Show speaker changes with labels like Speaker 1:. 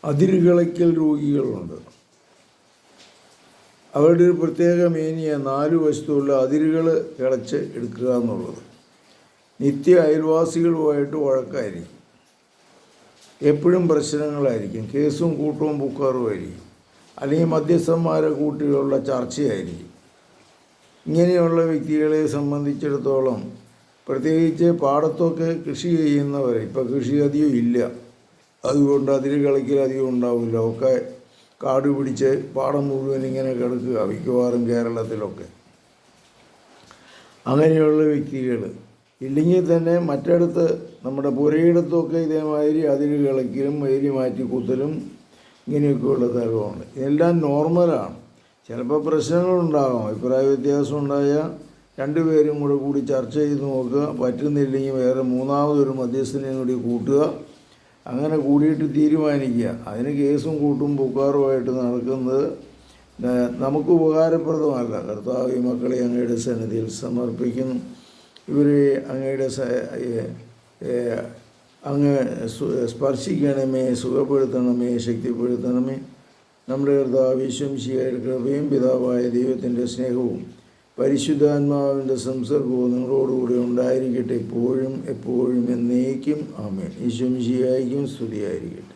Speaker 1: അതിരുകളയ്ക്കൽ രോഗികളുണ്ട്. അവരുടെ ഒരു പ്രത്യേക മേനിയ 4 വശത്തുള്ള അതിരുകൾ കിളച്ച് എടുക്കുക എന്നുള്ളത്. നിത്യ അയൽവാസികളുമായിട്ട് വഴക്കായിരിക്കും, എപ്പോഴും പ്രശ്നങ്ങളായിരിക്കും, കേസും കൂട്ടവും പുക്കാറുമായിരിക്കും, അല്ലെങ്കിൽ മധ്യസ്ഥന്മാരെ കൂട്ടിയുള്ള ചർച്ചയായിരിക്കും. ഇങ്ങനെയുള്ള വ്യക്തികളെ സംബന്ധിച്ചിടത്തോളം, പ്രത്യേകിച്ച് പാടത്തൊക്കെ കൃഷി ചെയ്യുന്നവർ, ഇപ്പോൾ കൃഷി അധികം ഇല്ല, അതുകൊണ്ട് അതിര് കളിക്കൽ അധികം ഉണ്ടാവില്ല, ഒക്കെ കാട് പിടിച്ച് പാടം മുഴുവൻ ഇങ്ങനെ കിടക്കുക മിക്കവാറും കേരളത്തിലൊക്കെ. അങ്ങനെയുള്ള വ്യക്തികൾ ഇല്ലെങ്കിൽ തന്നെ മറ്റിടത്ത് നമ്മുടെ പുരയിടത്തൊക്കെ ഇതേമാതിരി അതിര് കളിക്കലും വേലി മാറ്റി കുത്തലും ഇങ്ങനെയൊക്കെയുള്ള തരമാണ്. ഇതെല്ലാം നോർമലാണ്. ചിലപ്പോൾ പ്രശ്നങ്ങളുണ്ടാകാം, അഭിപ്രായ വ്യത്യാസം ഉണ്ടായാൽ 2 പേരും കൂടി ചർച്ച ചെയ്ത് നോക്കുക, പറ്റുന്നില്ലെങ്കിൽ വേറെ 3ാമതൊരു മധ്യസ്ഥനെയും കൂടി കൂട്ടുക, അങ്ങനെ കൂടിയിട്ട് തീരുമാനിക്കുക. അതിന് കേസും കൂട്ടും പുക്കാറുമായിട്ട് നടക്കുന്നത് നമുക്ക് ഉപകാരപ്രദമല്ല. കർത്താവ് ഈ മക്കളെ അങ്ങയുടെ സന്നിധിയിൽ സമർപ്പിക്കുന്നു. ഇവരെ അങ്ങയുടെ അങ്ങ് സ്പർശിക്കണമേ, സുഖപ്പെടുത്തണമേ, ശക്തിപ്പെടുത്തണമേ. നമ്മുടെ കർത്താവ് യേശുമിശിഹായുടെ കൃപയും പിതാവായ ദൈവത്തിൻ്റെ സ്നേഹവും പരിശുദ്ധാത്മാവിൻ്റെ സംസർഗവും നിങ്ങളോടുകൂടി ഉണ്ടായിരിക്കട്ടെ, എപ്പോഴും എപ്പോഴും എന്നേക്കും. ആമേൻ. യേശുമിശിഹായ്ക്കും സ്തുതിയായിരിക്കട്ടെ.